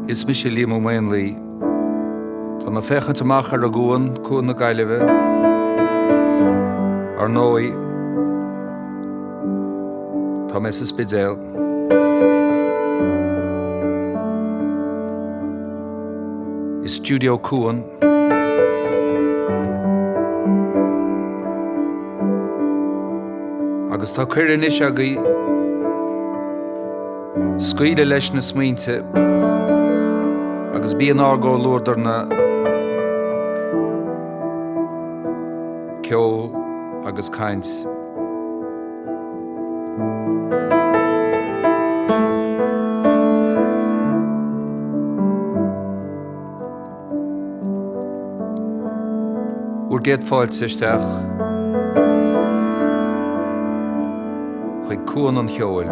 Is mi sé Liam Ó Maonlaí. Tá ma fechat amach ar a gúin cún na gaiileh ar nói tá mes is bidéil. Is Stiúideo Cuan agus tá cuireann is agaí scaoide leis na maoinithe agus bíonn ágó luardar na ceoil agus caint. Uair géad fáilte isteach chuig cuan an cheoil.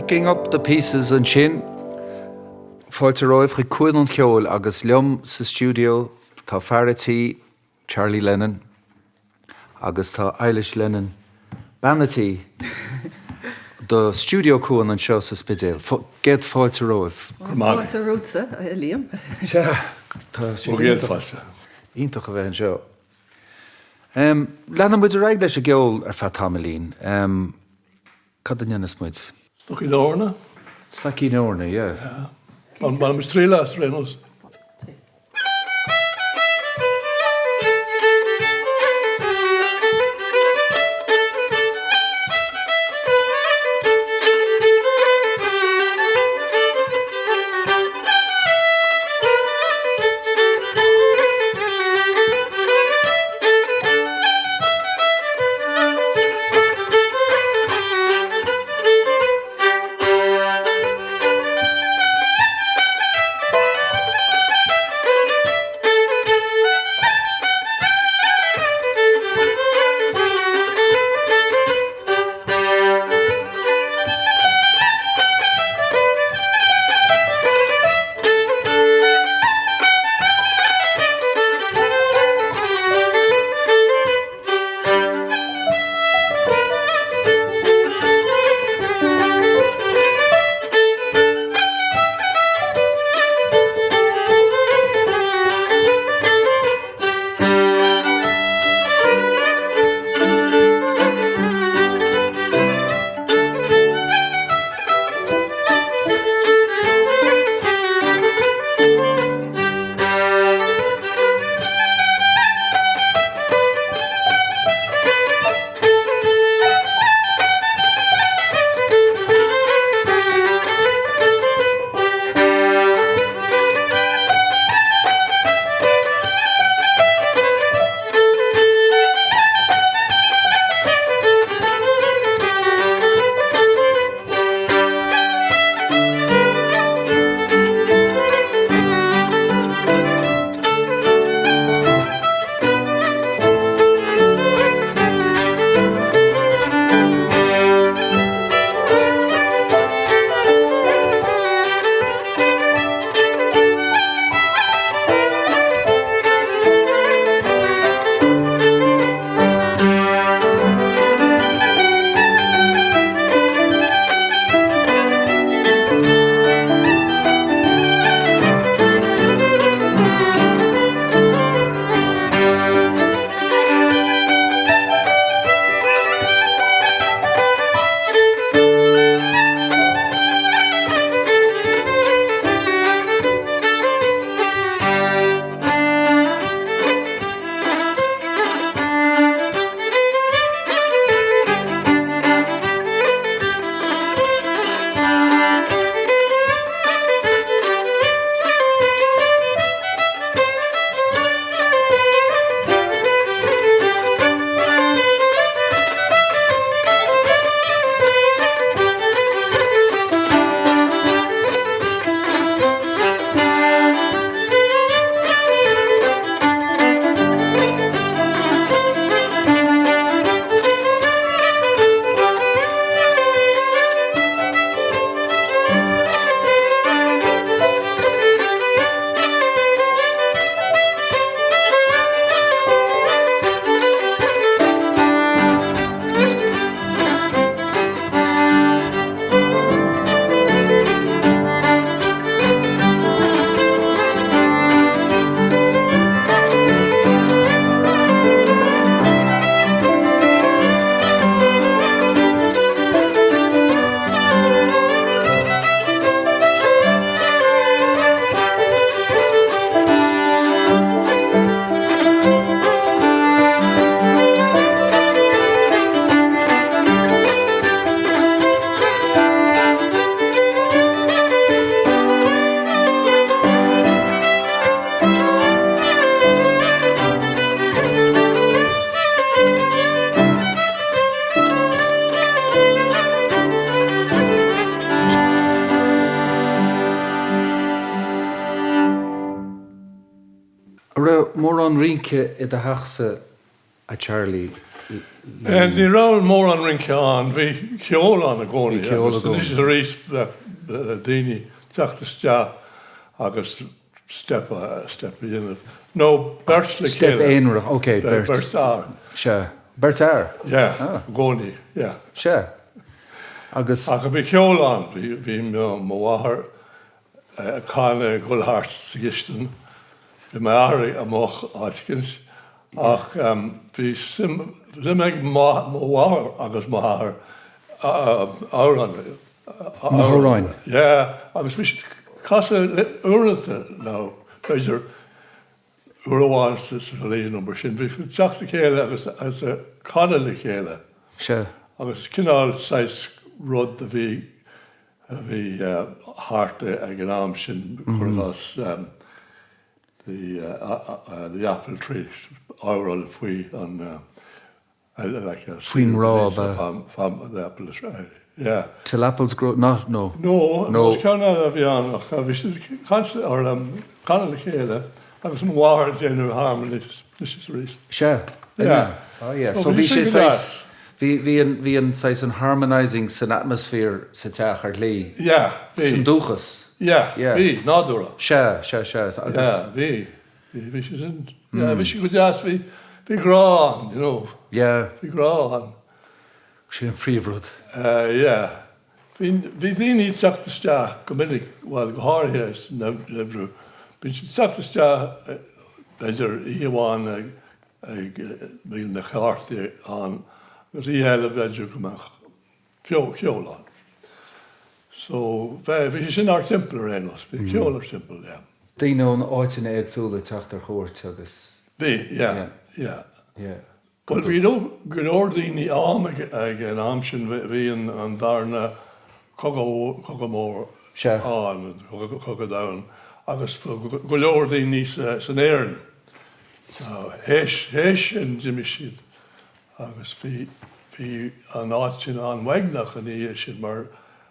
Picking up the pieces an sin, fáilte roimh chu cuid an ceoil agus liom sa stiúideo tá fearrataí Charlie Lennon agus tá Éilís Lennon banatí do Stiúideo Cuan an seo sa spidéal. Géad fáilte roimh. Fáilte rútsa, Liam. Géad fáilte. Ítach a bheith an seo. Lennon muid a raig leis a geol feadh tamlín. Cad an dhéanamh muid? Toch in de orne? Stak í nóirna, yeah. Maar mijn streelaars renos. Ra mór an rionce I de heachsa a Charlie Ní rá mór an rinceán, bhí ceoil an a gcónaí. Bhí ceoil a gcónaí. This is a rís daoine teachtas agus step dhéanamh. No, bert le Step chéile. éonra, OK, Bert. Bert ar. Se. Bert ar. Yeah, gcónaí, yeah. Se. Agus. Ach bhí ceoil an, bhí mo bháthair cána gulthart sa gistan. Bhí mé áirí amach áiticins. Ach bhí sim ag mo bháthair agus mo bháthair áran. Móráin. Yeah, agus bhí casadh uaireanta ná, beidir uairháin sa léiriú number sin. Bhí teachta chéile agus a casadh le chéile. Se. Agus cinál 6 rud a bhí háirte ag an am sin chuirlas the apple tree áil faoi an Faoin rá the apple tree. Yeah. Till apples grow. No. No, ceanna a bhí annach. A bhí consta ar canna le chéile agus an bháthair déanú harm leis is rís. Se. Yeah. Oh yeah. No, So but bhí you sé think sais. Bhí an sais an harmonizing san atmosphere sa teach ar lí. Yeah, San bhí. dúchas. Yeah, Yeah. bhí, nádúra. Se. Agus. Yeah, bhí sé sin. Yeah, bhí sé go deas bhí grán, you know. Yeah. Bhí grán. Sin an príomhrúd. Yeah. Bhí daoine teachtasteach go minic bhil go háirthe is lebrú. Bhí sé teachtasteach beidir íomháin ag na cháirtaí an agus íhéile beidir gomach ceolán. So bhí sé sin ar timppla rénos, bhí ceol ar timppla, yeah. Daoine an áitina agsúla teach ar chóirt agus. Bhí, yeah. Yeah. Well, bhí go leor daoine am ag an am sin bhí an darna cogamór Se. an cogadán agus go leor daoine san éireann. Héis an Jimmy siad agus bhí an áit sin an bhaignach an í sin mar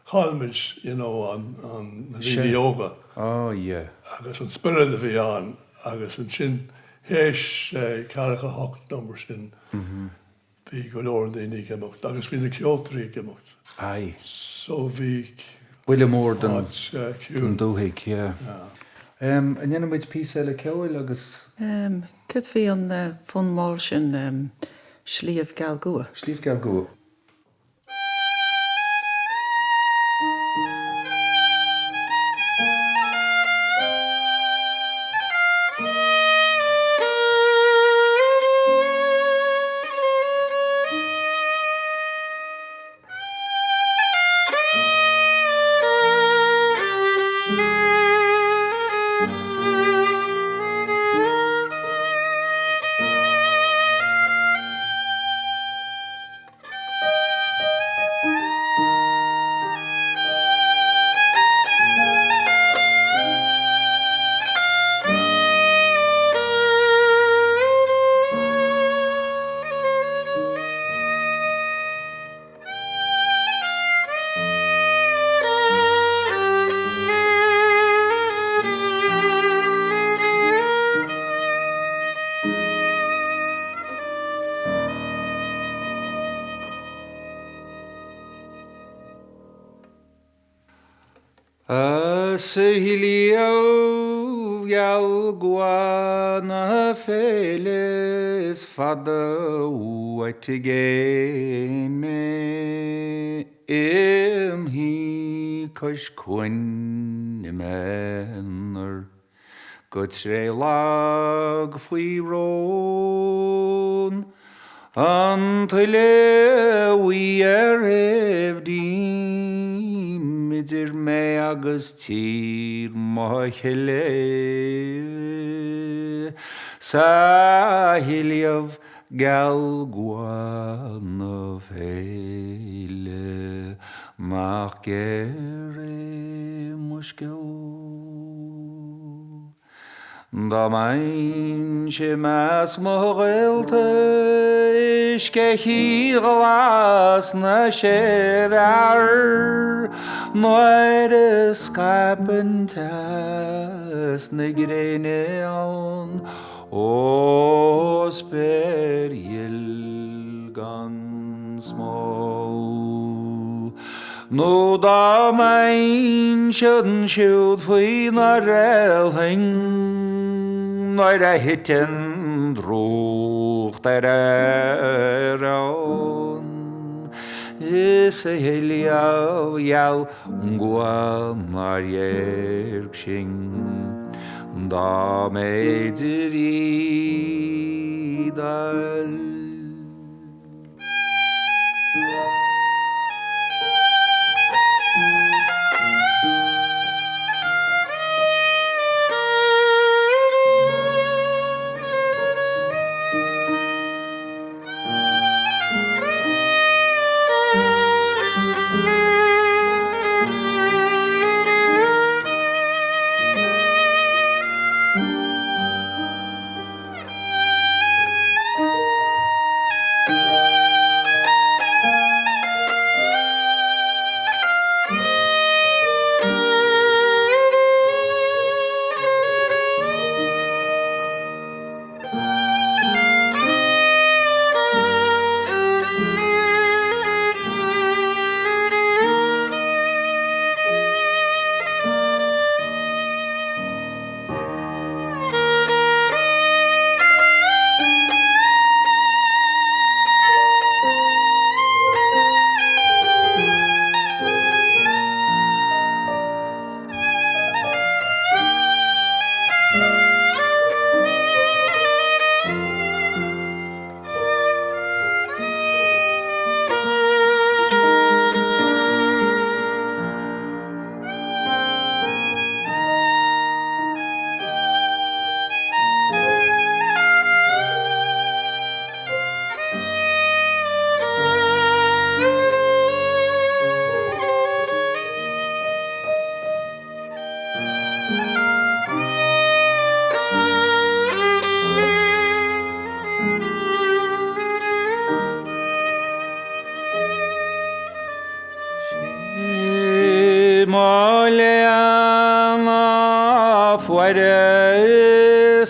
chalmid, you know, an yoga. Oh yeah. Agus an spirit a bhí an agus an sin héis caracha hocht number sin bhí go leor daoine gemacht agus bhí na ceoltarí gemacht. Aye. So bhí Bhuiile mór den ciún. dúthaigh, yeah. An dhéanam muid písa le ceoil agus Cud bhí an fun máil sin slíomh gal gua. slíomh gael go. Sihilio Cuan a félis fada uatigéin me hi cos cuin imenor go trélag fui rón an tuile wi midir me agus tír má chéile sa hiliamh Cuan a féile mach gere musceú. Da main sé meas mo réalta isce híglas na sé bhear nuair is scapantas na gréine an ó speriil gan small. No da main shouldn't shoot fwy na relhing, noir a hitten drwch der aron. Is a heliaw yal ngwa mar yerksing, da meidir idal.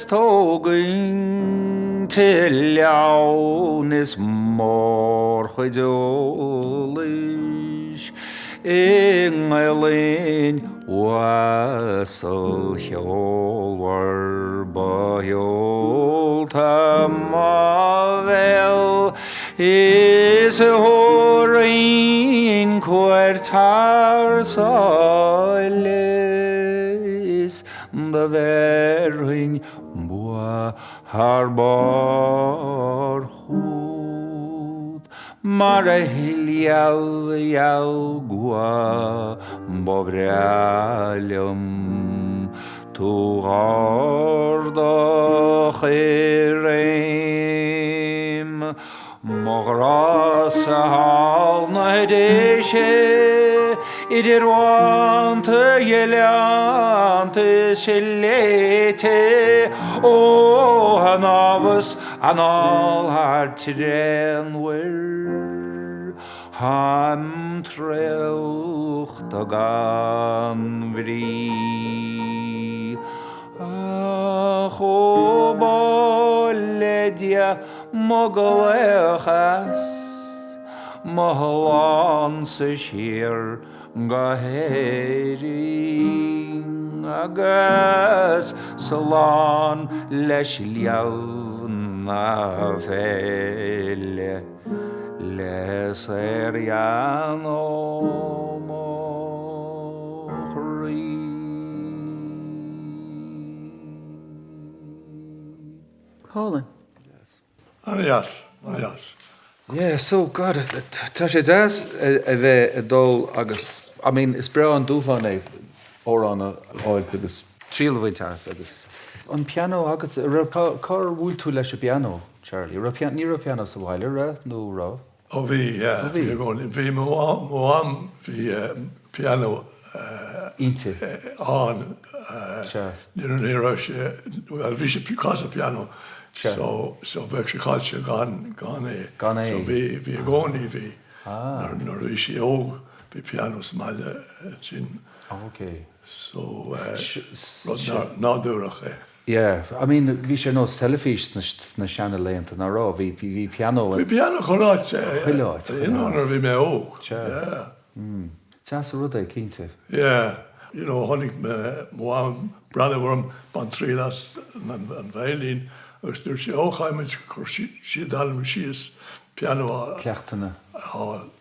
Tógin til jánis mór chuidúlis Éilís wasal cheoil bahiol ta mavel is a hórainn cuairtar sáilis da verring bua har bar chud mar a hiliaw gua bovralium tu gardach hÉireann comhrá sa hall na déise idir wanta yelianta chéile ó hanavas anal har trenwer ham treucht a gan vri ach ó boledia mogalechas mahalan sa shir gahering agus salon leis liaw na fele les Éireann ó Maonlaí. Colin. Yes. Yeah, so God, tá sé deas a bheith a dul agus, I mean, is breá an dúfán é órán a áil agus tríalmhainteas agus. An piano agus, cór bhúil tú leis a piano, Charlie? Ní ra piano sa bhaile ra, nó ra? Oh, bhí mó piano Inte. an Sure. bhí sé casadh piano. Sure. So bheith sé cáilte gan é. Gan é. So bhí gcónaí bhí. Nor bhí sé ó bhí piano smaile sin. Okay. So nádúrach é. Yeah, I mean, bhí sé nós teilifíse na seanna léanta na rá, bhí piano Bhí piano choláit Choláit, in honor bhí mé óg. Sure. Teas a rud é cínte. Yeah, you know, honnig moan brandewurm ban trilas an veilin, agus dur sé óchaimid si dalm sies piano Cleachtainna.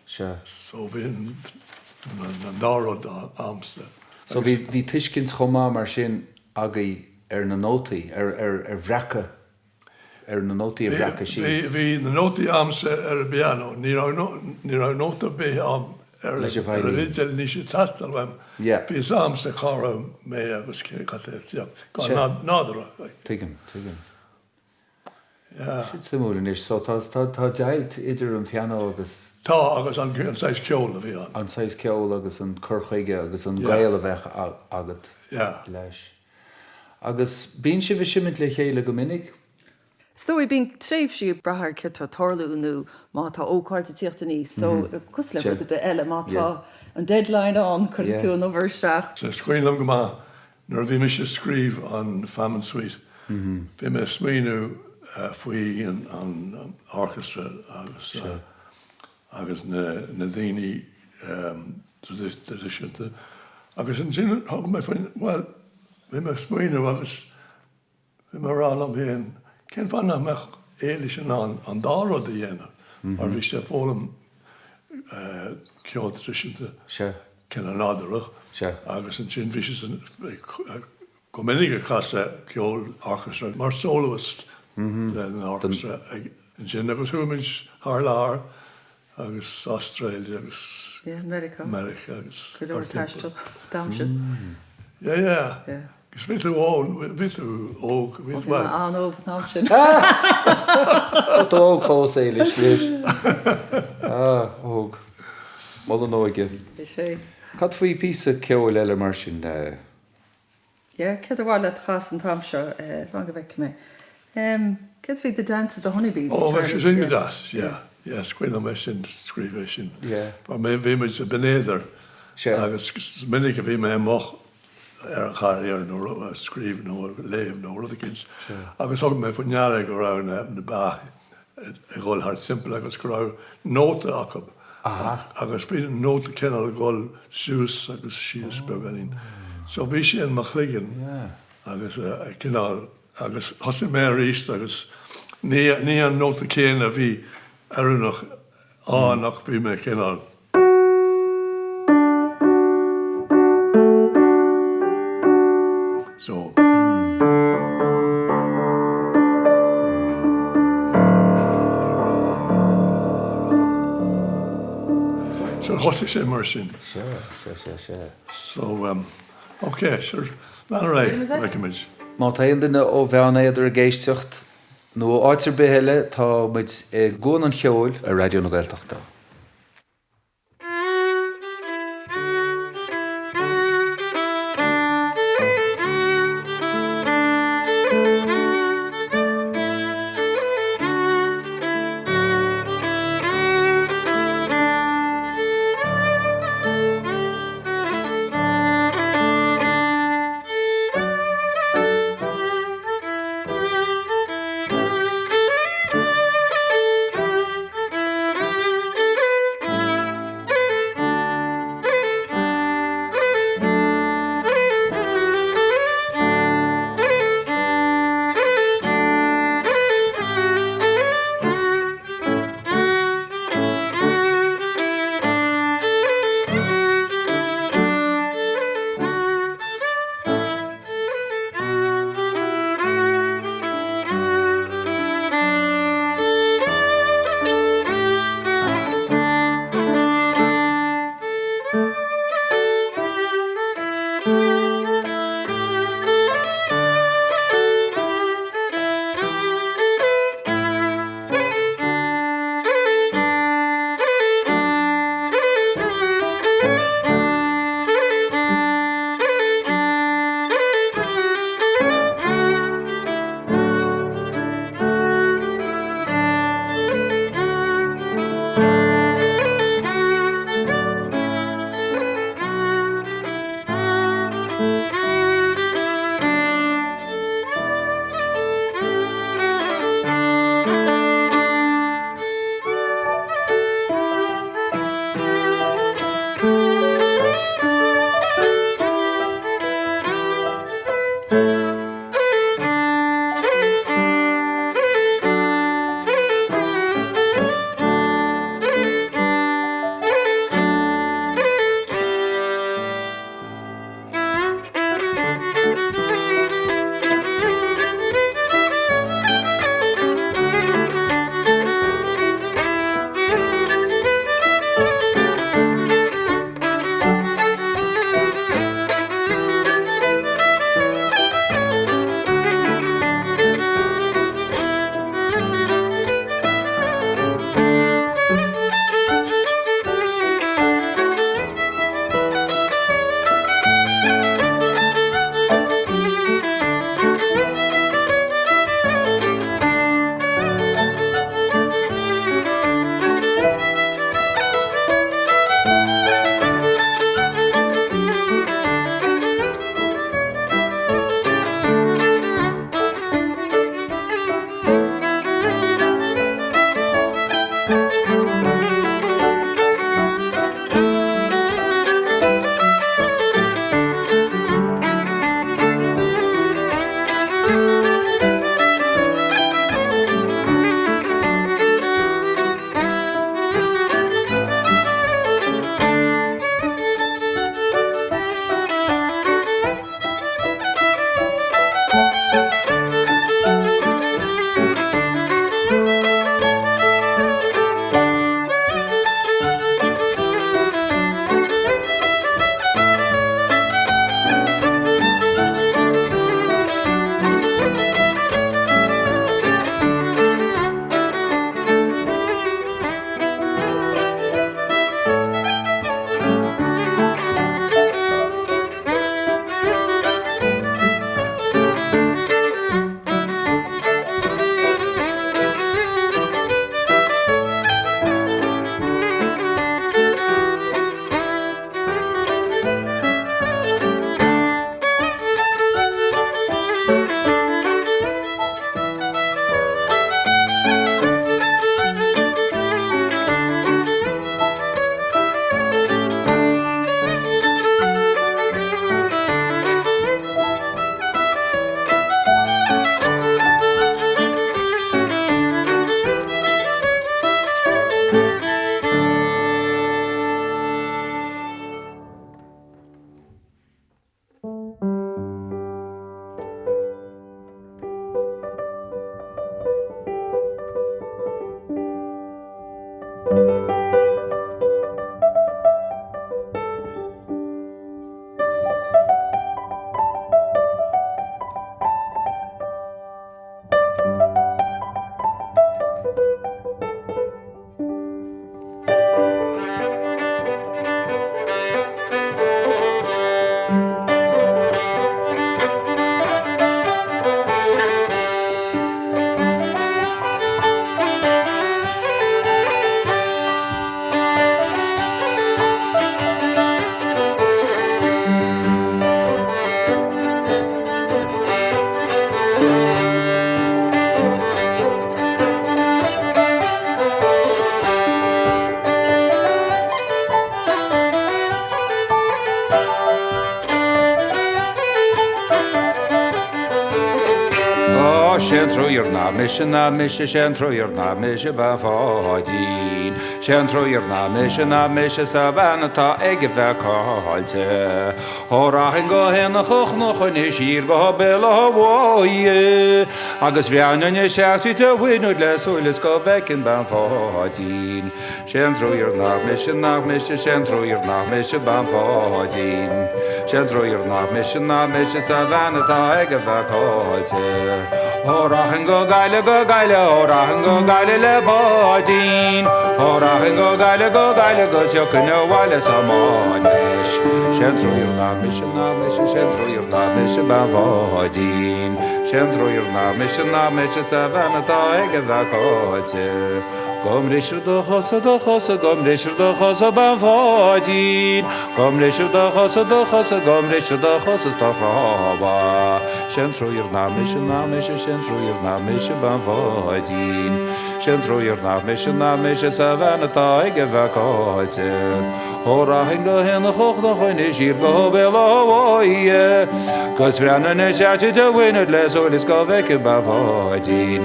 Sure. so bhín an dárod amsa. So bhí tuiscint chomá mar sin agaí na nótaí, bhreacha, na nótaí a bhreacha síos. Bhí na nótaí amsa a piano, ní ra nóta bé am Leis a a bhailín. videl ní sé tastal bhem. Yeah. Bhí amsa chara mé agus gá nádra. Tuigim. Yeah. Siad samúlan is, so tá deilt idir an piano agus Tá agus an sais ceoil a bhí an. an sais ceoil agus an curchaige agus an gael a bheith agat Yeah. leis. Agus bíonn si bheith siimint le chéile go minic? So I bín tréimh siú brathir ceirtar tarlúnú má tá ócáirta tíochtta níos, so cos le bud a bit eile má tá an deadline an chuir tú an óbhar seach. So scuilm go má, nar bhí me se scríb an Famine Suite. Bhí me smíú faoi an orchestra agus na daoine tradiisiúnta. Agus an sin thug mé faoin, well, bhí me smíú agus bhí mar rán am héan, cén fanna meach Éilís an dárad a dhéana, mar bhí sé fólam ceol tradiisiúnta. Se. Cyn an adarach. Sure. Agus yn sy'n fysys yn gomenig y casa ceol orchestra, mar soloist yn orchestra. Yn sy'n agus hwymys har lar, agus Australia, agus America. agus. Good old tastal, damshin. Ja. Gus vithu óg, vithu wel. An óg, damshin. Tá óg fós Éilís leis. Óg. Mal an óige. Is sé. Cad faoi písa ceoil eile mar sin Cedd a bhhair le chas an tamseo, fan go bheith me. Cedd bhí the dance of the honeybees? Oh, weg ze zingen dat, ja. Ja, squin am sin, skrive sin. Yeah. Maar mijn vimels beneder. Sure. Agus minnig vi me moch char no skrif no leef no other kids. Agus hog me van jaren go around de ba. Gol hard simpel agus go note akab. Agus fi note kennel gol shoes agus shees beganin. So vi sé en machligen. Agus kennal agus has me reist agus ne an note ken a vi noch nach vi me kennal. So. So hostig immersion. Sure. So okay, sure. All right. Recommend. Má tá aon duine ó bheanna idir a géisteocht nó áitir behéile tá muid gún an cheoil a radio na Gaeltachta. Sean trúir ná mis sean trúir ná mis ba fádín. Sean trúir ná mis sa bhanatá ag bheith cáilte. Thórachan go héna chochnach an is ír go bela bháie. Agus bheanna seachtú te bhuiinú le súlas go bhecin ban fádín. Sean trúir ná mis sean trúir ná mis ban fádín. Sean trúir ná mis sa bhanatá ag bheith cáilte. Thórachan go gaile, thórachan go gaile le bádín. Thórachan go gaile, go seocan bhhaile sa máin leis. Sean trúir ná mis sean trúir ná mis ban fádín. Sean trúir ná mis sa bhanatá ag bheith cáilte. Gom leisir do chosa, gom leisir do chosa ban fádín. Gom leisir do chosa, gom leisir do chosa tá chrába. Sean trúir ná mis sean trúir ná mis ban fádín. Sean trúir ná mis sa bhanatá ag bheith cáilte. Thórachan go héna chochnach an is ír go bela bháie. Cos bhreanna seachtú te bhuiinú le súlas go bhecin ban fádín.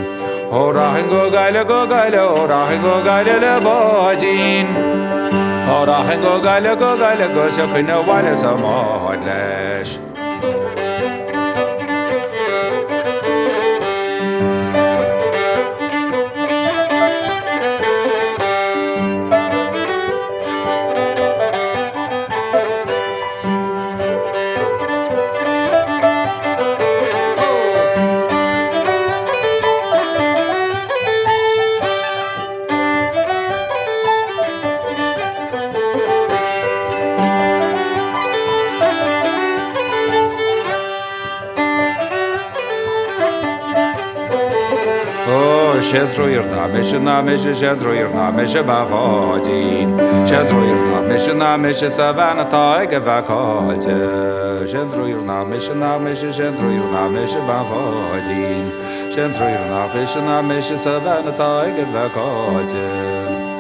Thórachan go gaile, thórachan go gaile le bádín. Thórachan go gaile, go seocan bhhaile sa máin leis. Sean trúir ná mis sean trúir ná mis ban fádín. Sean trúir ná mis sa bhanatá ag bheith cáilte. Sean trúir ná mis sean trúir ná mis ban fádín. Sean trúir ná mis sa bhanatá ag bheith cáilte.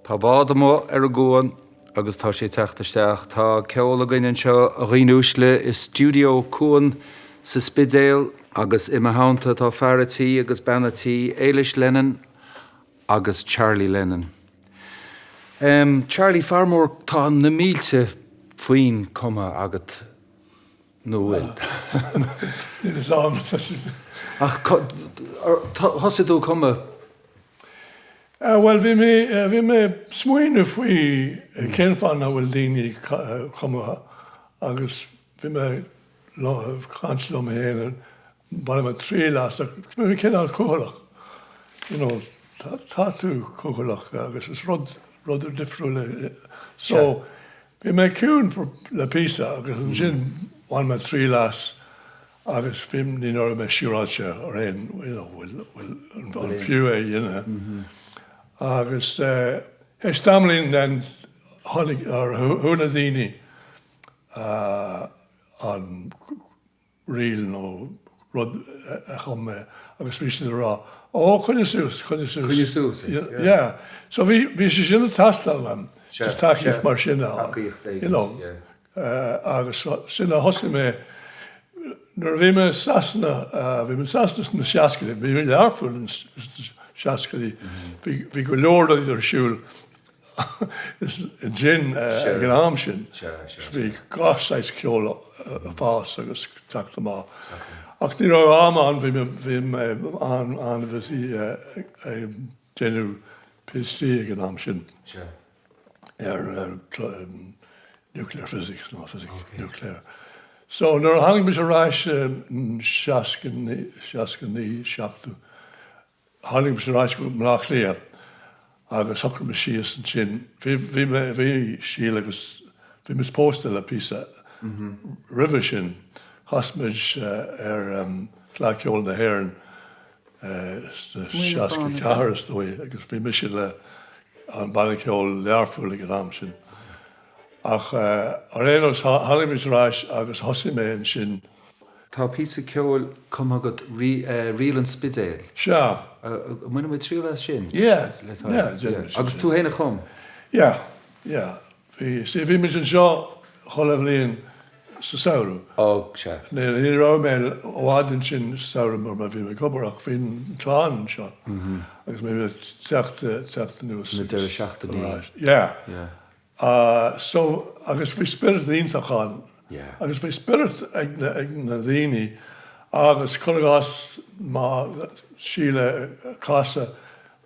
Tá bád mó ar a gcóin agus tá sé teachtasteach tá ceoil a gaineann seo a riúisle is Stiúideo Cuan sa Spidéal agus i mathánta tá fearratí agus banatí Éilís Lennon agus Charlie Lennon. Charlie Farmór tá na mílte faoin cuma agat nó bhfuil. Níl am Ach thosaú cuma. Well, bhí mé smuoine faoi céanfáin a bhfuil daoine cuma agus bhí mé chancel am héana bailime trí las mé cinál cólaach. táú coghalach agus is rud difriúla. So, bhí mé cún le písa agus an sin bhain me trí las agus bhím ní nóir me siúráte ar éon bhfuil an fiú é dhéine. Agus hés tamlín den tháinig ar thuúna daoine an riil nó rud a chum agus bhí sin rá. Chuine sús. Yeah. So bhí sé sinna tastal am takeíoh mar sinna. Agus sinna thosa mé nuair bhí me sasna na seacaí, bhí learfúil an seacaí, bhí go leor idir siúil in gin an am sin. Bhí gásáid ceoil a fás agus teachta má. Ach ní rá amán bhí an bhí genú PhD an am sin nuclear physics, no physics, nuclear. So nuair hanging mis a ráis seacaní seachtú, hanging mis a ráis go mlach lia agus thocr me síos an sin. Bhí síl agus bhí mis pósta le písa ribh sin hasmid clár ceoil na hÉireann seacaí ceatharas dói agus bhí mis le an baile ceoil learfúla an am sin. Ach ar éonas hanging mis a ráis agus thosa mé an sin. Tá písa ceoil cum agad rial an spidéil. Seo. Muine mé trí le sin? Yeah. Agus tú héna chum? Yeah. Bhí mis an seo cholah líon sa saoú. Se. Ní rá mé óhádann sin saoú mar bhí mé cobarach hín tláán seo. Agus mé teachta nuas. Na deir seachta ní. Yeah. So agus bhí spirit iontachaán. Agus bhí spirit ag na daoine agus chuileás má síle casadh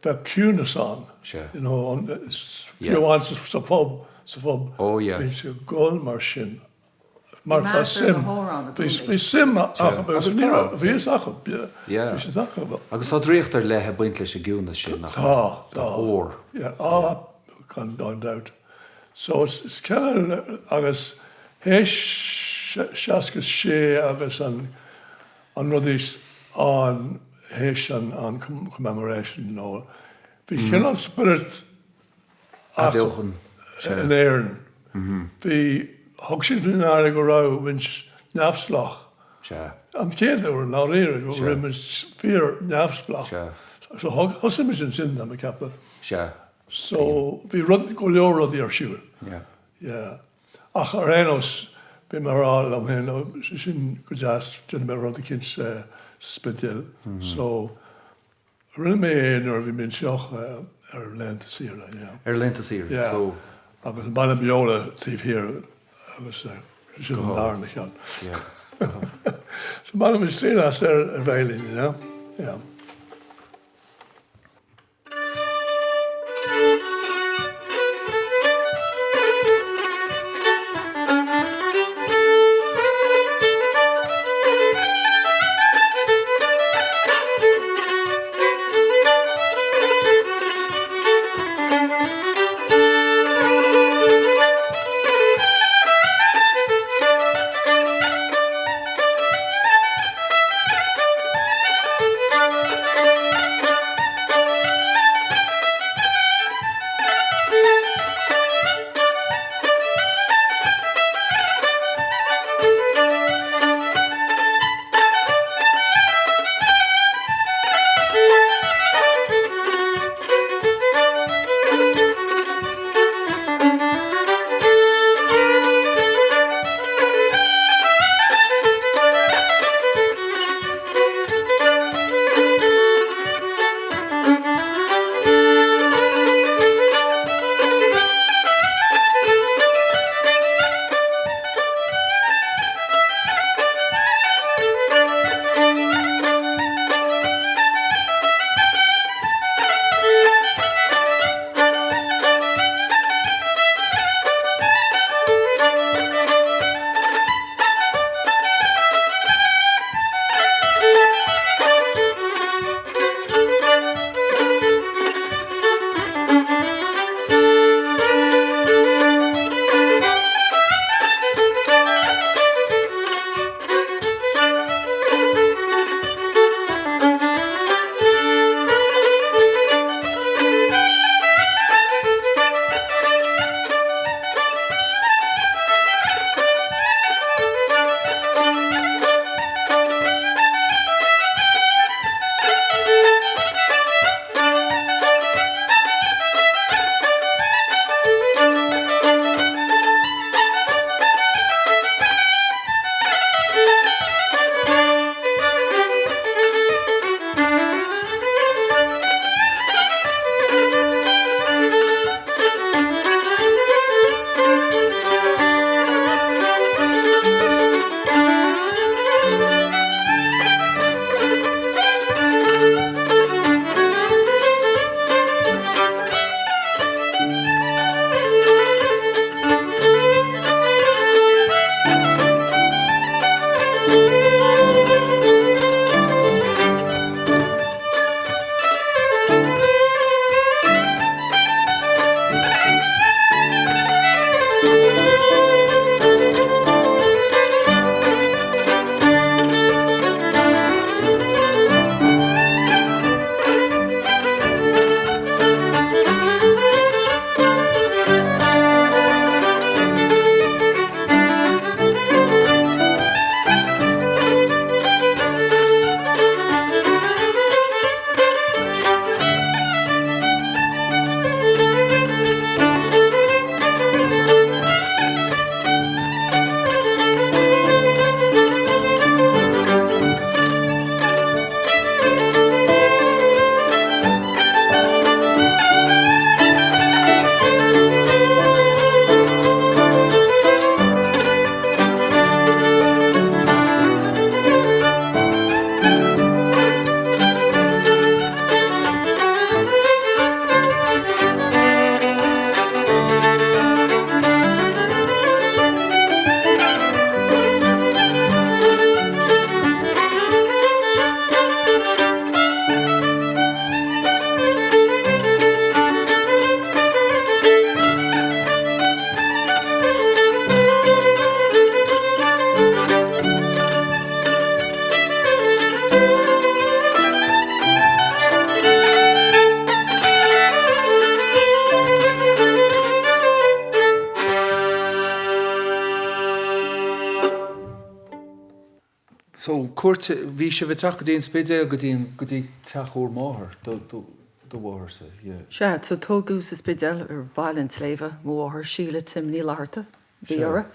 bheith cúnas an. Fiúháin sa pub. Bhí sé ggóil mar sin. Mar tá sim. Bhí sim bhí acha. Agus tá dríochttar lethe buint leis a gceadúnas sin. Tá ór. Can doubt. So it's kind of agus héis seascas sé agus an rudís an héis an commemoration nó. Bhí cin an spirit an éireann. Bhí thug sin bhí nála go rá bhaint neamhslach. An céadú ná réire go rimas fíor neamhslach. So thosa mis an sin am a cappa. So bhí rud go leor rudí ar siúil. Ach ar éonas bhí mar rá am héana sin go deas duna mé rud a cin spidéil. So rinne mé éonar bhí min seoch ar lenta síra. Ar lenta síra. So agus an bailile beola tíobh hir agus sin an dárna cheann. So bailile mis trílas ar bhéilín, yeah. So cuairt bhí sé bheith teach go dtíon spidéal go dtí teachúr máthair do bhhar sa. Se so tógú sa spidéal ar bhailinn sléimhe máthair síle timní láirta bhí ora.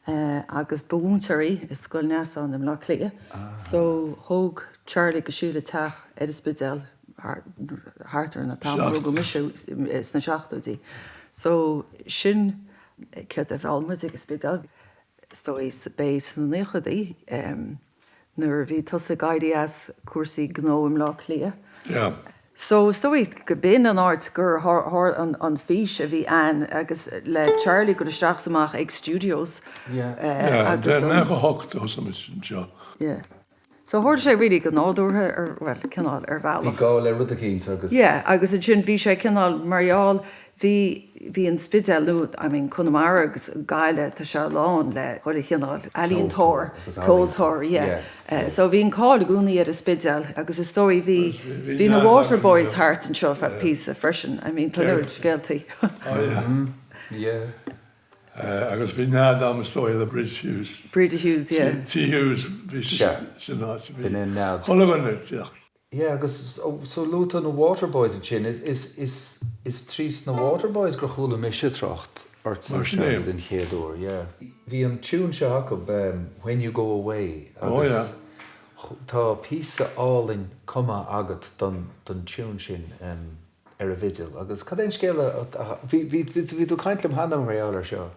Agus búntarí is scoil neasán am lá clia. So thóg Charlie go siúla teach ar spidéal hartar na tam go misisiú is na seachtaidí. So sin ceart a bhhealmid ag spidéal stois béis na néchadaí nuair bhí tusa gaidaí as cuasaí gnó am lá clia. Yeah. So stoid go bin an art gur an fís a bhí an agus le Charlie go isteach amach ag studios. Agus nach hocht os am is seo. Yeah. So thuir sé ri go nádúthe ar well cinál ar bhela. Bhí gá le rud a cíns agus. Yeah, agus a sin bhí sé cinál mariaal hí an spidéal lút, I mean Connemara agus gaile tá se lán le chuir cinál alíonn tóir, cóiltóir, yeah. So bhí an cáil gúnaí ar a spidéal agus is stóí bhí na Waterboys hart an seo a pí a freisin, I mean tanúir sgeltaí. Yeah. Agus bhí nád am stóil a Bridge Hughes. Bridge Hughes, yeah. T. Hughes bhí sin náid. Bin in nád. Cholagan it, yeah. Yeah, agus so lút an na Waterboys an sin is trís na Waterboys gur chúla mise trocht ort Mar sin éim. in chéadúr, yeah. Bhí an tún se Jacob, When You Go Away. Oh, yeah. Tá písa álinn cuma agat don tún sin ar a vigil. Agus cad éon scéile bhí tú caintlim hanam réálar seo.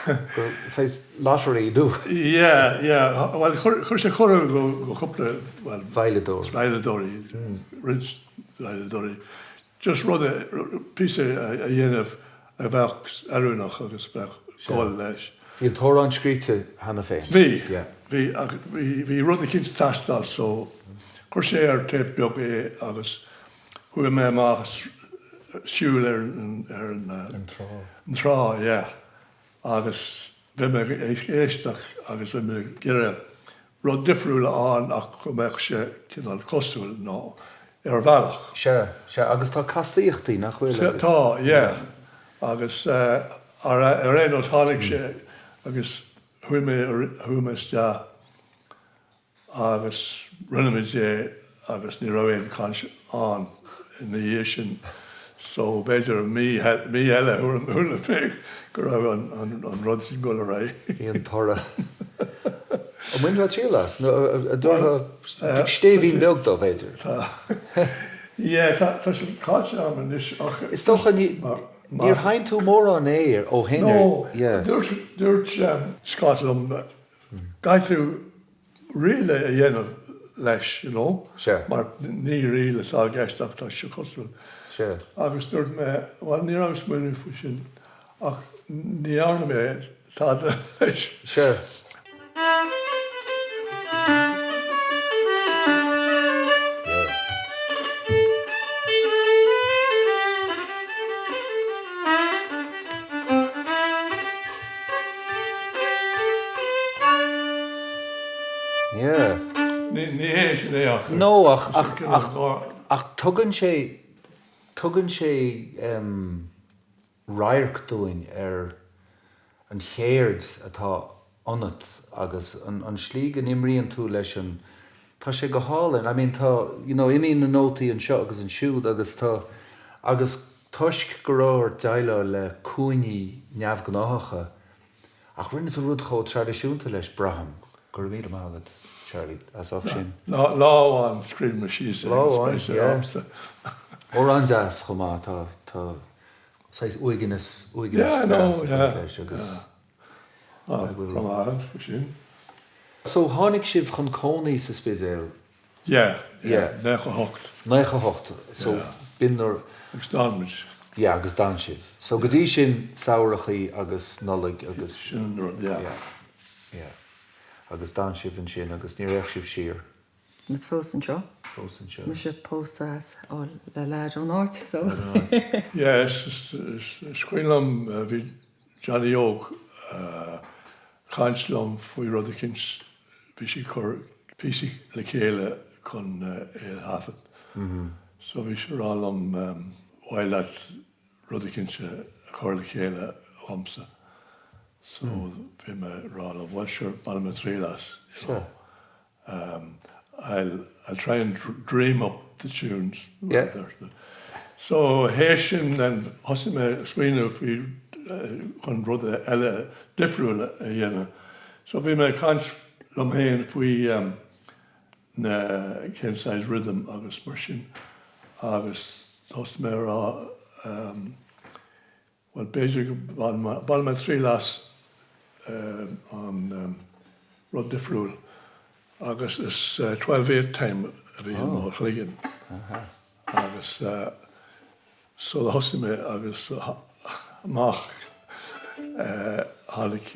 Gur sais lottery dú. Yeah. Well, chuir sé chorah go chupla, well, Bhailedóir. Bhailedóirí, rinse Bhailedóirí. Just rud a písa a dhéanamh a bheith arúnach agus bheith gáil leis. Bhí an tórán scríte hana féin. Bhí rud a cinint tastal, so chuir sé ar tape beag é agus hui mé amach siúil ar an trá, yeah. Agus bhí me éisteach agus bhí me gire rud difriúla an ach go meach sé cinál cosúil ná ar bhealach. Se, agus tá castaíochtaí nach bhfuil. Tá, yeah. Agus ar réon os tháinig sé agus hui me stea agus rinne sé agus ní roion cans an in na dhé sin. So beidir mí eile thuúla féig go raibh an rud sin go le ré. Í an tora. A muin bheith trí las? A dúrtha stéhín beag dó beidir. Ié, tá sin cáte am an is. Is tócha níor hain tú mór an éir ó hinir. No, dúirt Scotland gaith tú riile a dhéanamh leis, you know? Sure. Mar ní riile tá geisteach tá se cosúil. Sure. Agus dúirt me, well, ní agus muinú fu sin, ach ní arna mé tá leis. Sure. Yeah. Ní hé sin é ach. No, ach tugann sé rairchtúin ar an chéird atá anat agus an slí an imríonn tú leis an tá sé go hálinn. I mean tá, imíon na nótaí an seo agus an siúd agus tuisc go ráir deile le cúiní neamhgnáthacha ach rinne tú rud chó tradiisiúnta leis braham gur mí mágad. Charlie, as of sin. Láháin scríb me sí sé. Láháin, yeah. Ó an deas chumá tá sais uigenas leis agus. Sin. So tháinig sibh chun cónaí sa spidéal? Yeah. Necha hocht. Necha hocht. So binnar... Agus dámid. Yeah, agus dan sibh. So go dtí sin saorachaí agus nollaig agus... Sin, yeah. Agus dan sibh an sin agus ní raibh sibh siar. Mas fós an seo? Fós an seo. Mas sé póstás ó le leid ó náit, so... Yeah, scuinlam bhí Johnny Oak chainslum faoi rud a cinint bhí sí chur písaí le chéile chun éilthafad. So bhí sé rálam bhaile rud a cinint chur le chéile amsa. So bhí me rálam bhil seir banna trílas. I'll try and dream up the tunes. Yeah. So HÉireann and Hosime Sweeney if we can run the different so we may can't if we can size rhythm agus marsin agus Hosime well basically on my three last on run different agus is 12/8 time a bhí an chligan agus so the Hosime agus mach hálik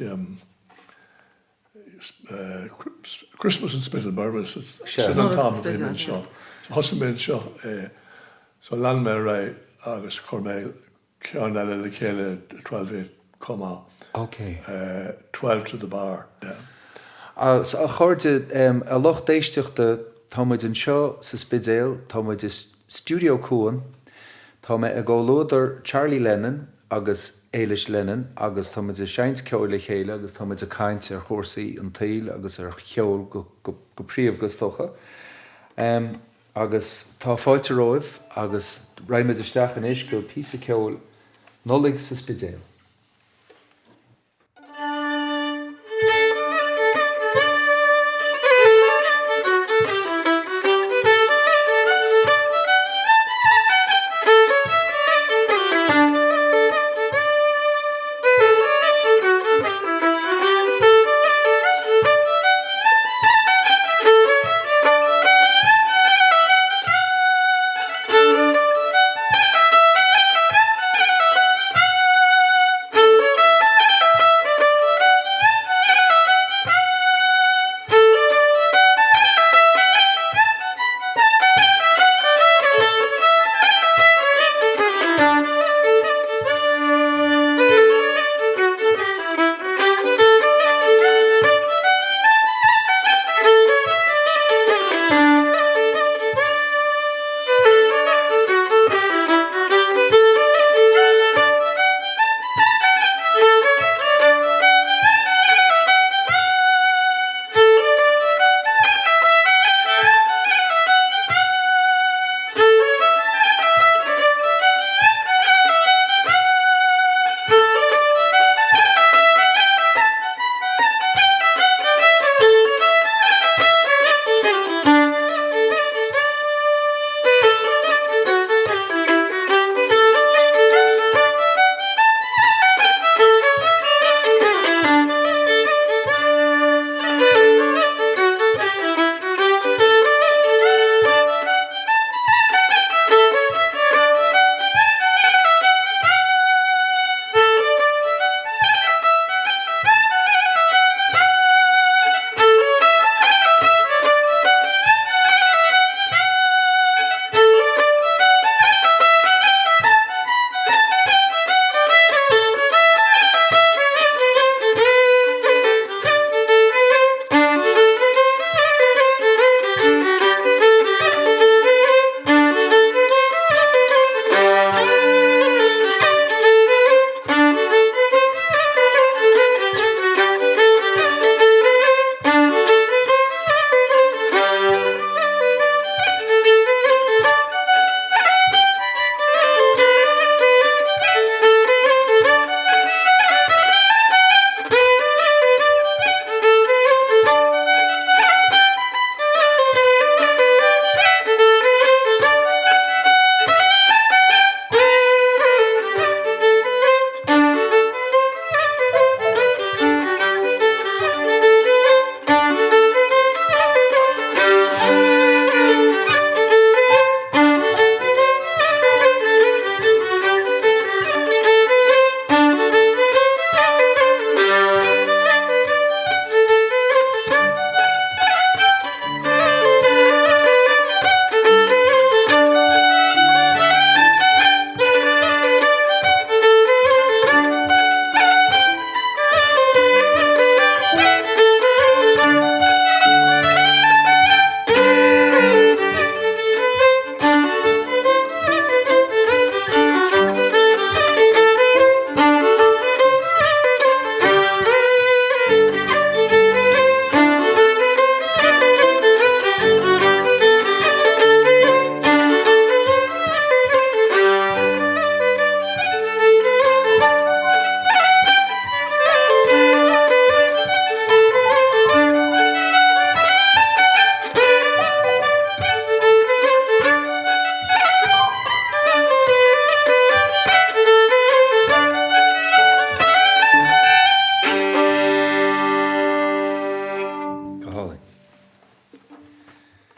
Christmas in Spitalburg sin an tam bhí seo Hosime seo so land me ra agus chumé ceann le chéile 12/8 comá. Okay. 12 to the bar. Yeah. So a chuirde a loch déisteachta táid an seo sa spidéal, táid is Stiúideo Cuan, tá me a ggólódar Charlie Lennon agus Éilís Lennon agus táid is seint ceoil le chéile agus táid a caint ar chósaí an tail agus ar cheoil go príomh go stocha. Agus tá fáilte roimh agus raimid isteach an éis go písa ceoil nolig sa spidéal.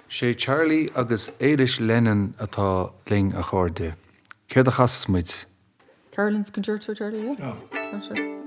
sé Charlie agus Éilís Lennon atá ling a chuirde. Céir a chasas muid. Carolyn's concerto, Charlie, yeah? Ja. Oh, sure.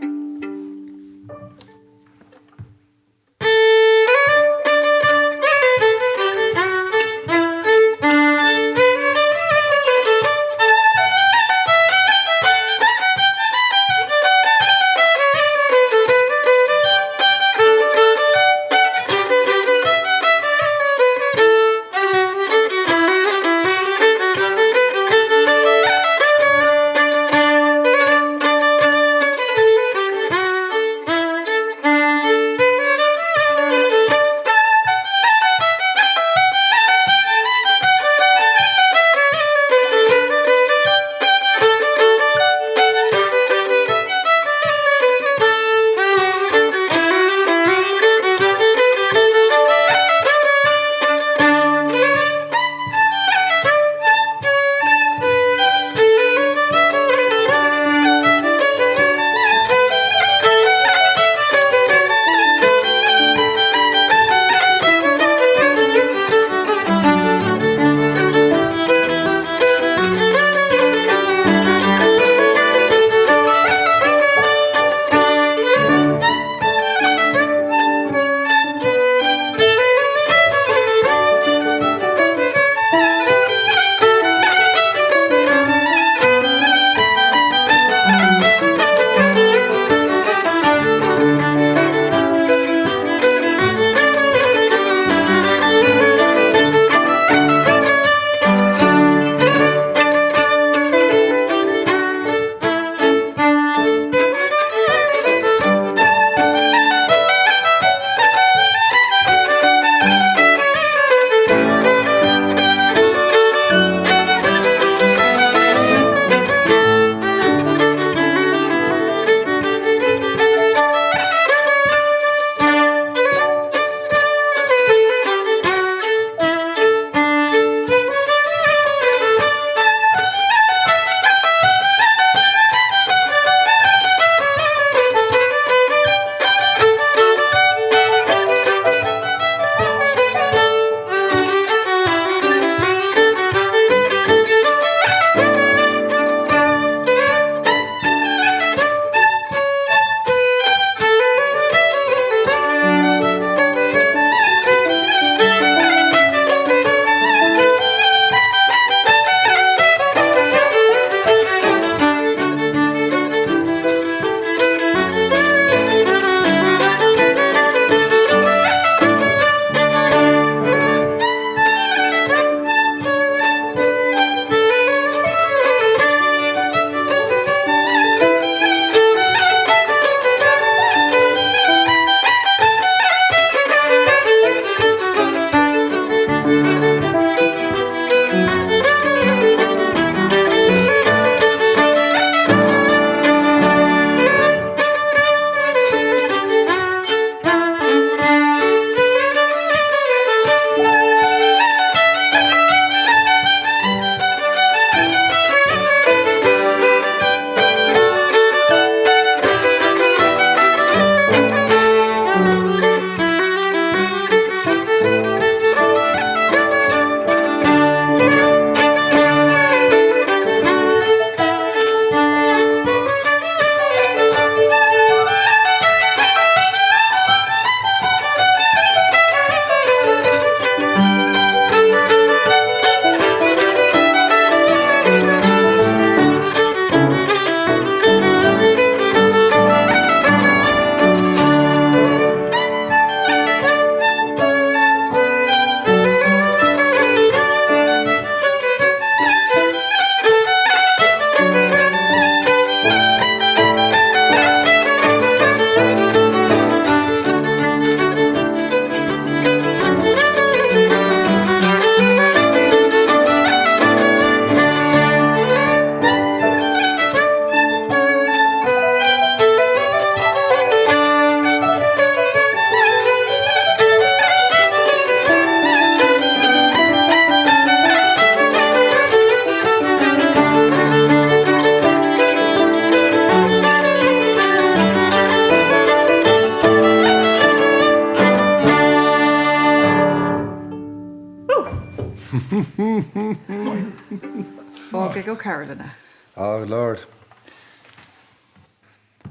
Fága go Carolina. Oh, Lord.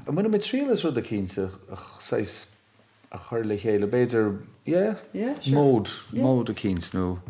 And when I'm at Cheoil is rud a cínta, sais a chuir le chéile, beidir, yeah? Yeah, sure. Mód a cíns nó.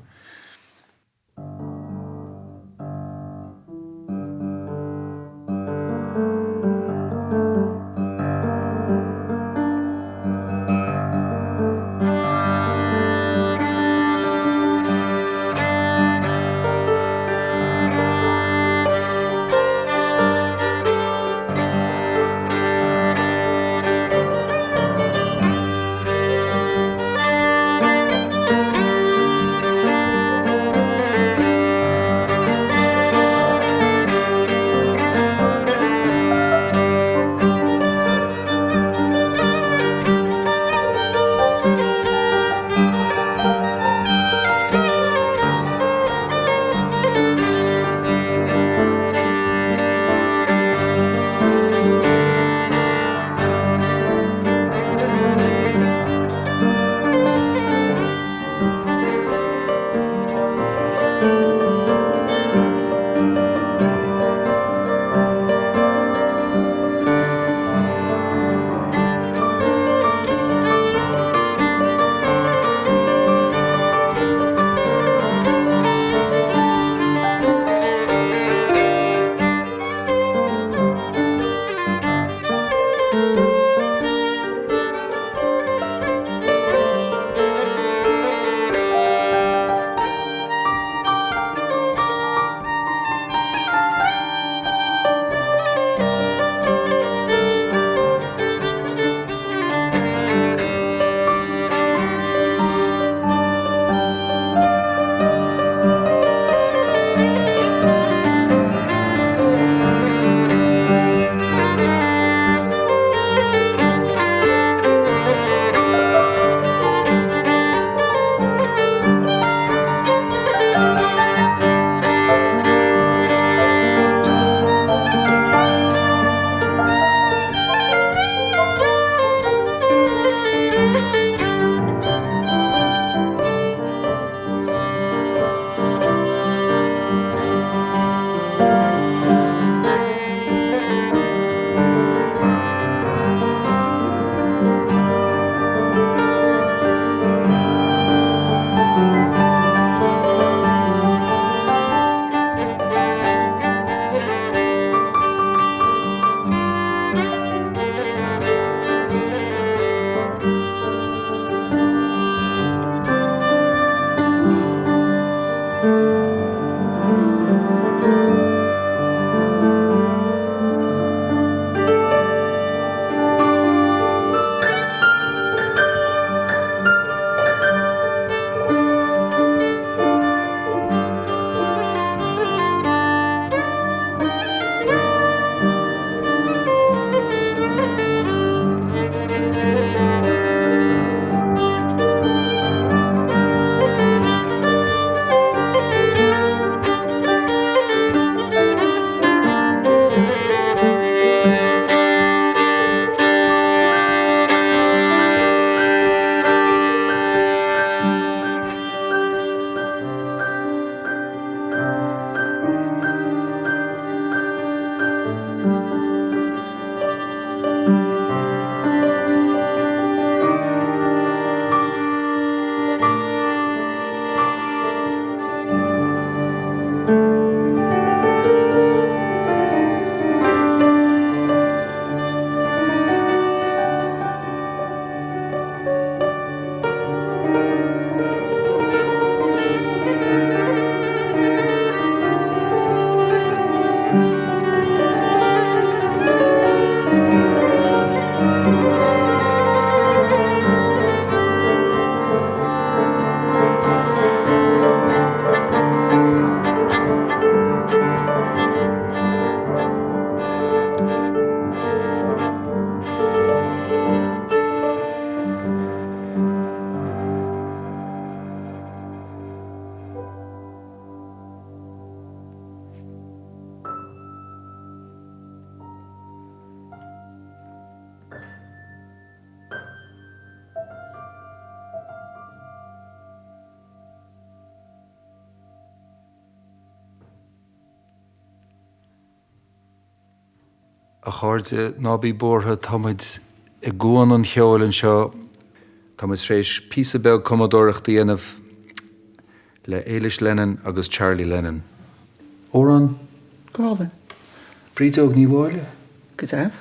a chuirde nábí bortha táid I gcuan an cheoil an seo táid rééis písa beag commodóireach dhéanamh le Éilís Lennon agus Charlie Lennon. Óran Grála. bríteóg ní bháile? Casadh.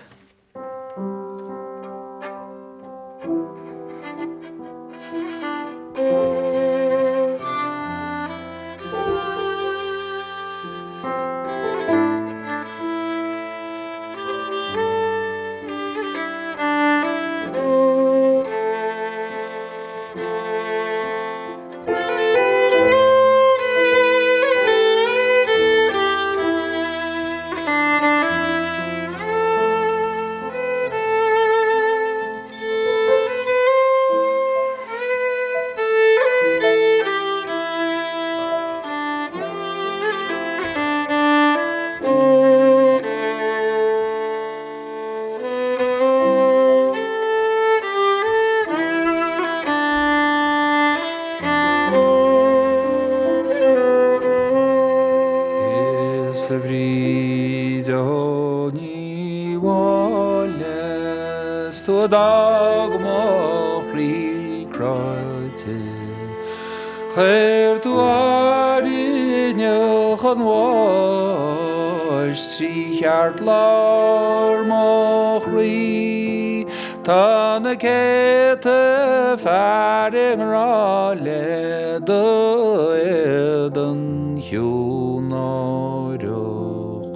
Tána céta fearing rá le dóid an hiúnáireach.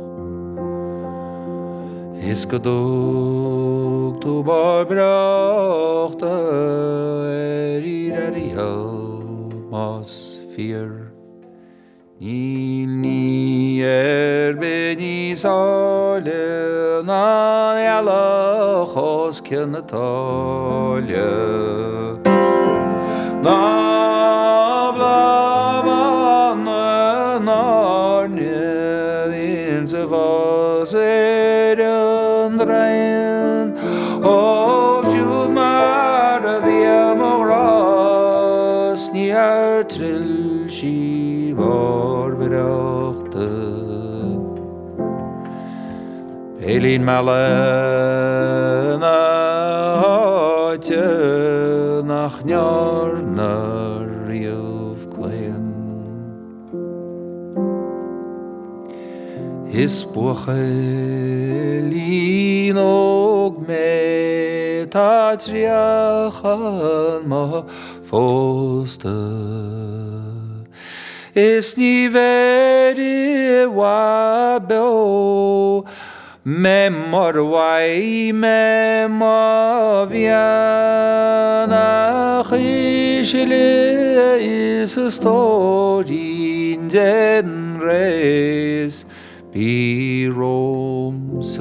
Is go dúg tú barbreachta íhel más fíor. Níl ní be ní sáile ná eala chos cinnatáile. Ná blaban nárne vín sa bhás an drain ó siúd mar a bhí amórás ní trill sí barbreachta. Élín meile na háite nach near na riamh cléan. Is bucha lín óg mé tá tríochan má fósta. Is ní veri wa beo me morwai me maviana chishile is a story in den reis bi romse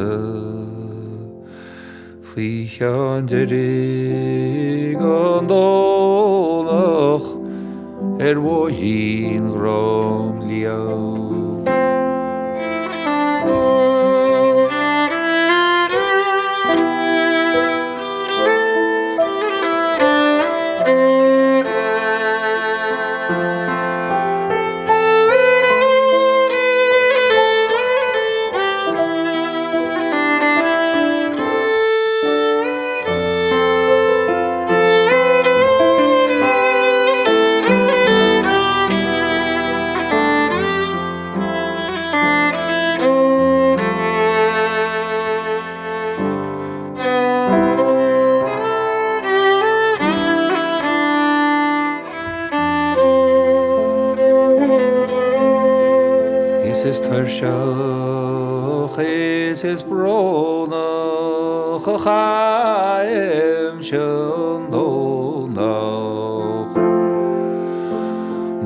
fi chanderi gondolach wohin rom liao. Is Tershach, is Brona, Chaim Shandonach.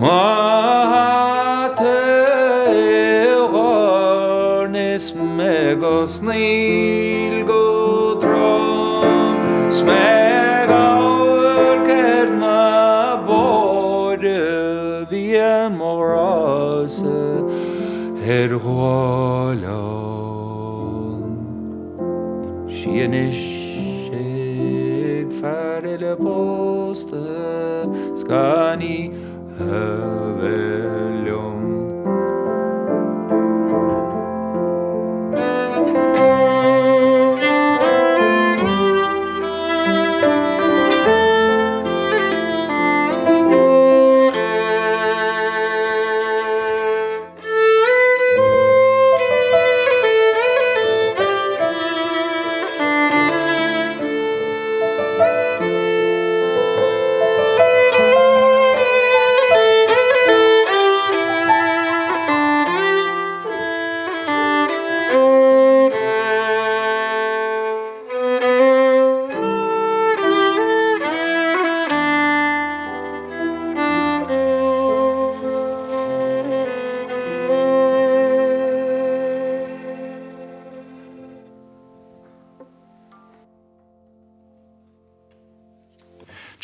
Mahate Garnis Megos Nil Godram, Smegaur Kerna Borde Vien Morase. Hrålan Sienisig färle poste ska ni höveljum.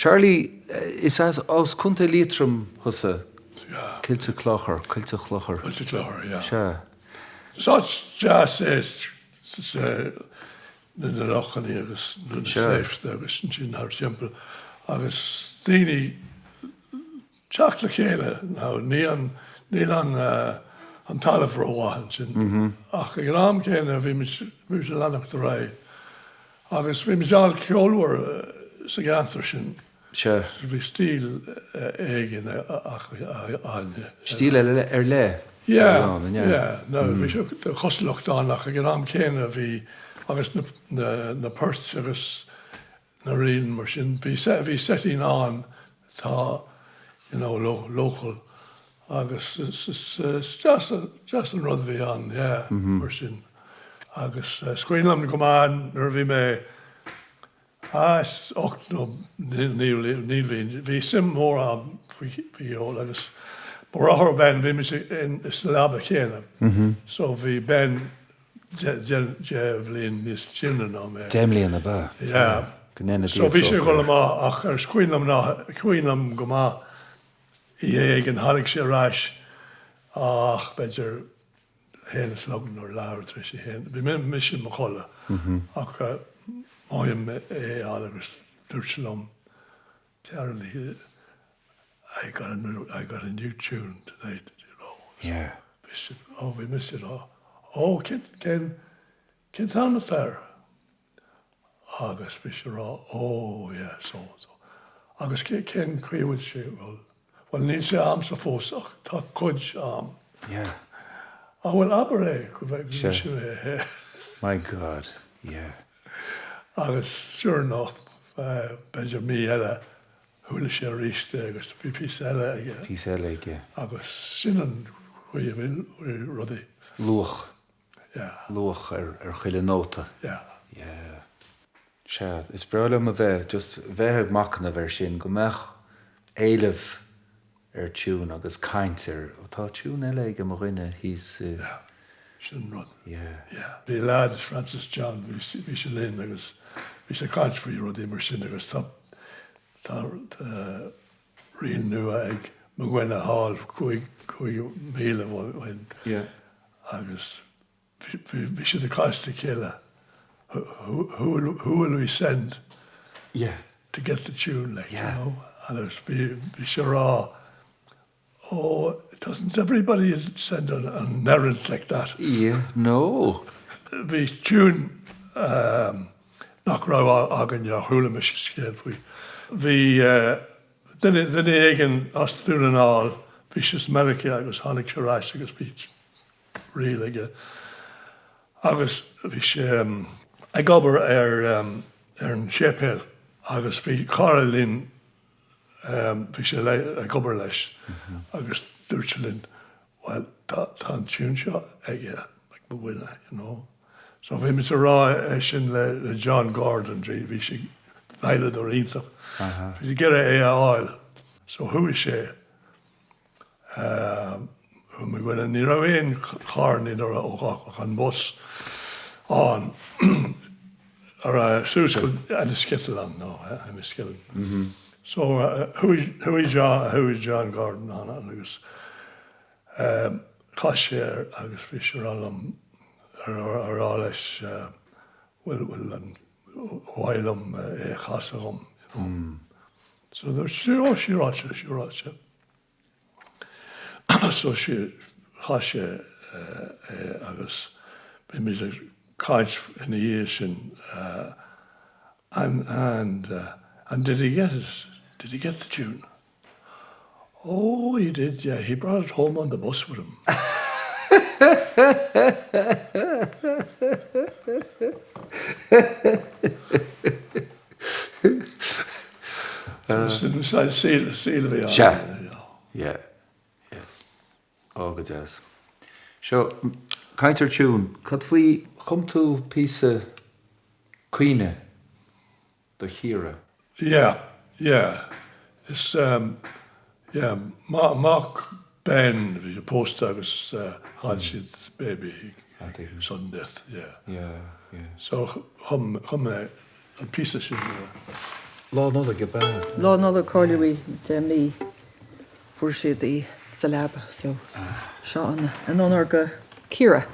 Charlie, is as cunta lítrum husa Yeah. Killte clochar, kiltte clochar. What's the clár, yeah. Se. Such jazz is na lochan agus na sléifte agus an sin ar timpel agus daoine teach le chéile ná ní an talamh róháin sin ach ag rám chéine bhí mu se lenach do ré agus bhí meall ceolhar sa gantar sin Se. bhí stíl éigen ach aine. Stíl le. Ja, no, bhí seo de choslochtánach ag rám chéine bhí agus na Perth agus na rion mar sin bhí setting an tá local agus just an rud bhí an mar sin agus scuoinlam go máin nar bhí mé is 8 níl bhí sim mór am bhí ó agus mar áthar ben bhí me is labba chéine so bhí ben bhlíon níos sinna ná mé. Déimlíon a bheith. Yeah. So bhí sé go má ach ar cuiinlam go má í ag an tháinig sé ráis ach beidir héana slogan ó leabhar trí sé héana. Bhí mé mis sin mo chola ach máim agus dúirsilm tearlaí I got a new tune tonight, you know. Yeah. We missed it all. Oh, can tell the fair. Agus Fisher all. Oh, yeah, so. Agus can create with you. Well, need say arms of force. Talk coach arm. Yeah. I will operate. Could I Sure. My God. Yeah. Agus sure enough, Benjamin me ella. Húla sé ríiste agus píse eile ige. Píse eile ige. Agus sinan chuí bhfuil rudaí. Luach. Yeah. Luach ar chuile nóta. Yeah. Yeah. Se, is brelam a bheith, just bheith macna bhar sin, go meach éileh ar tún agus caint ar, tá tún eile ige mo rinne, hís... Yeah. Sin rud. Yeah. Yeah. Bhí lad Francis John, bhí sé linn agus, bhí sé caint faoi rudaí mar sin agus tá rion nua ag mo ghuine hall chuig míle bhain. Yeah. Agus bhí sé de caiiste chéile. Who will we send to get the tune, like, Yeah. you know? And there's be sure, doesn't everybody send an errand like that? Yeah, no. The tune, nach rau agan ya hula mis scéal fwy. Then again, as dyn yn all, vicious America agus hannig sé rais agus bhí réal aige. Agus bhí sé ag obair ar an Cheoil agus bhí Carolyn bhí sé ag obair leis agus dúirt sé linn, well, tá an tún seo aige ag bhhuine, you know. So bhí mis rá sin le John Gordon, bhí sé bheile do ríntach. Bhí sé gera é áil. So who is sé? Me gwyna ni raw ein charni ar an bus on ar Susan and a Skitterland no I'm a Skitterland. So who is John Gordon on agus Cosher agus Fisher alum ar alles will an wailum casadh so there's she rocha. So she hashe agus be me kites in the years and did he get it? Did he get the tune? Oh, he did. Yeah, he brought it home on the bus with him. So seal of it. Yeah. Oh, good jazz. So, kainter tune. Could we come to piece of Queen the hero? Yeah. It's Mark Ben, the post agus Hanshid baby sudden death. Yeah. Yeah. So a piece of shit. Lá nóla go bear. Lá nóla cáiliúí de mí fuair siad í sa leaba, so seo an ónar go círa.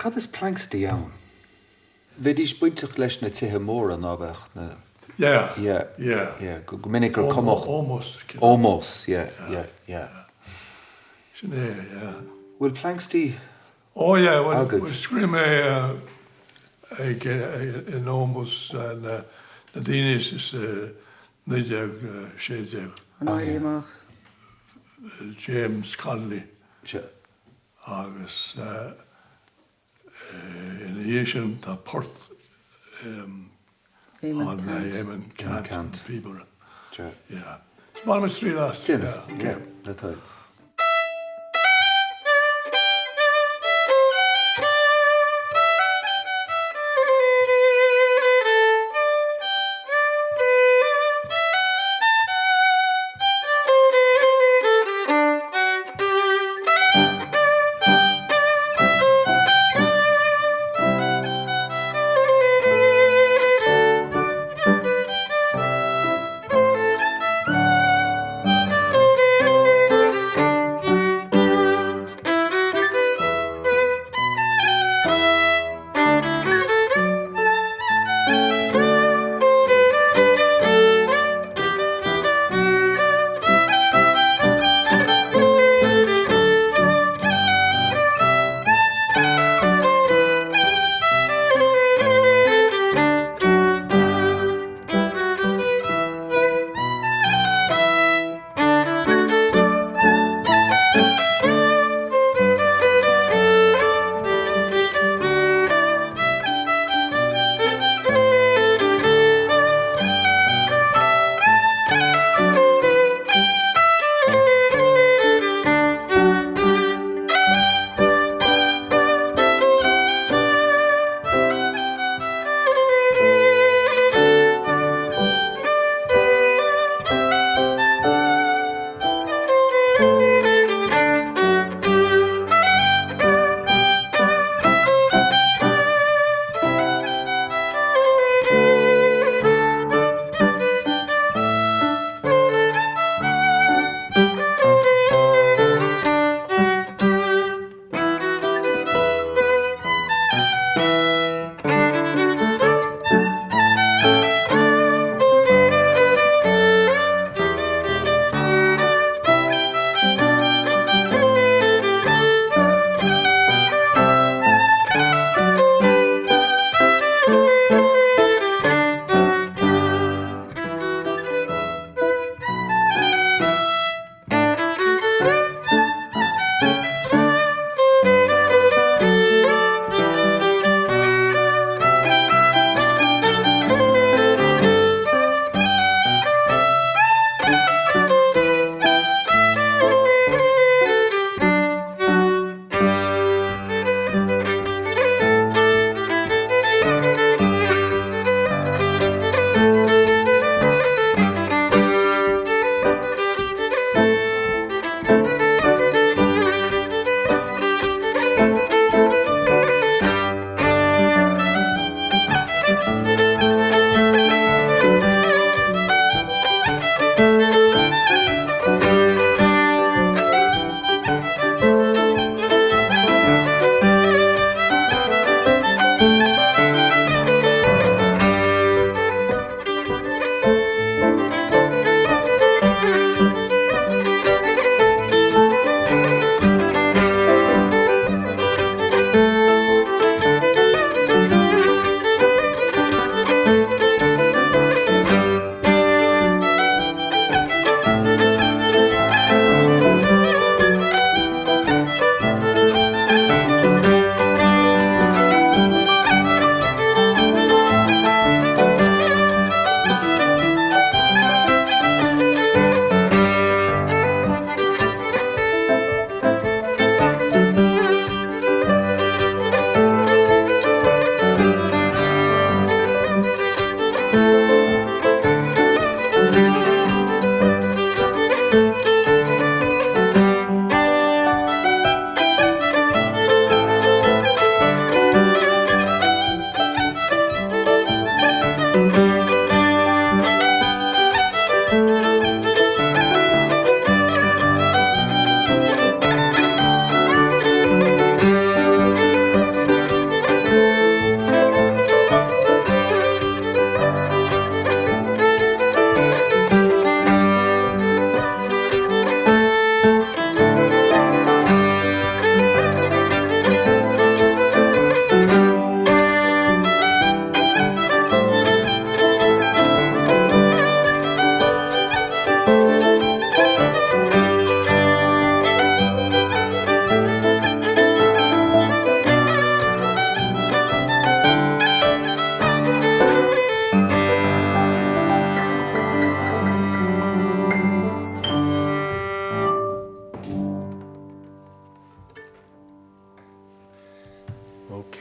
Cad is planks di iawn? Fe di sbwyntach leis na tithe mór an ábhach na... Yeah. Yeah. Yeah. Yeah. Go minic ar comach. Almost. Almost, yeah. Yeah. Will planks di... Oh, yeah. Well, Agad. we scream in almost na dinis is Nideag Shadeg, An áirí amach. James Connolly, Sure. agus in Asian the port on Eamon Cant people. Sure. Yeah. It's bottom of street last. Sim. Yeah. Yeah. That's it.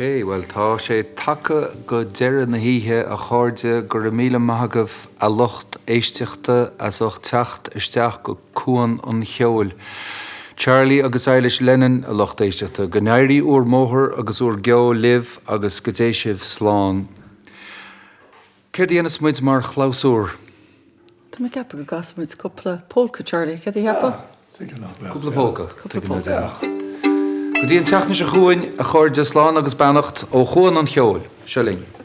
Okay, well, tá sé take go deire na híthe a cháirde gur a míle maithagah a lucht éisteachta as och teacht isteach go cuan an cheoil. Charlie agus Éilís Lennon a lucht éisteachta, go néirí úr móthir agus úr geo liv agus go dé sibh sláán. Céir dhéanamh muid mar chlásúr? Tá me ceappa go gasmuid cúpla pólca, Charlie. Cad í heappa? Cúpla pólca. Go dtíon teachna se chuin a cháirde sláán agus beannacht ó chuan an cheoil. Seoilín.